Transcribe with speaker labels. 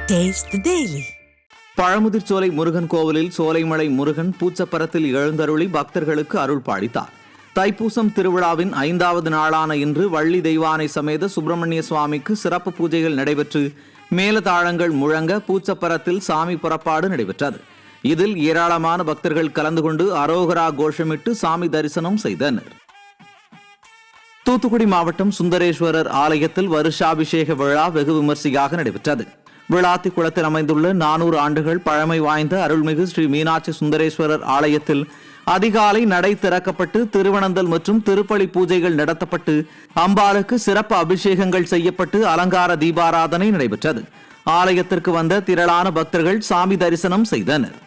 Speaker 1: Taste the Daily.
Speaker 2: Pazhamudircholai Murugan கோவிலில் சோலைமலை முருகன் பூச்சப்பரத்தில் எழுந்தருளி பக்தர்களுக்கு அருள் பாலித்தார். தைப்பூசம் திருவிழாவின் 5வது நாளான இன்று வள்ளி தெய்வானை சமேத சுப்பிரமணிய சுவாமிக்கு சிறப்பு பூஜைகள் நடைபெற்று மேலதாளங்கள் முழங்க பூச்சப்பரத்தில் சாமி புறப்பாடு நடைபெற்றது. இதில் ஏராளமான பக்தர்கள் கலந்து கொண்டு அரோகரா கோஷமிட்டு சாமி தரிசனம் செய்தனர். தூத்துக்குடி மாவட்டம் சுந்தரேஸ்வரர் ஆலயத்தில் வருஷாபிஷேக விழா வெகு விமர்சையாக நடைபெற்றது. விளாத்தி குளத்தில் அமைந்துள்ள 400 ஆண்டுகள் பழமை வாய்ந்த அருள்மிகு ஸ்ரீ மீனாட்சி சுந்தரேஸ்வரர் ஆலயத்தில் அதிகாலை நடை திறக்கப்பட்டு திருவனந்தல் மற்றும் திருப்பலி பூஜைகள் நடத்தப்பட்டு அம்பாளுக்கு சிறப்பு அபிஷேகங்கள் செய்யப்பட்டு அலங்கார தீபாராதனை நடைபெற்றது. ஆலயத்திற்கு வந்த திரளான பக்தர்கள் சாமி தரிசனம் செய்தனர்.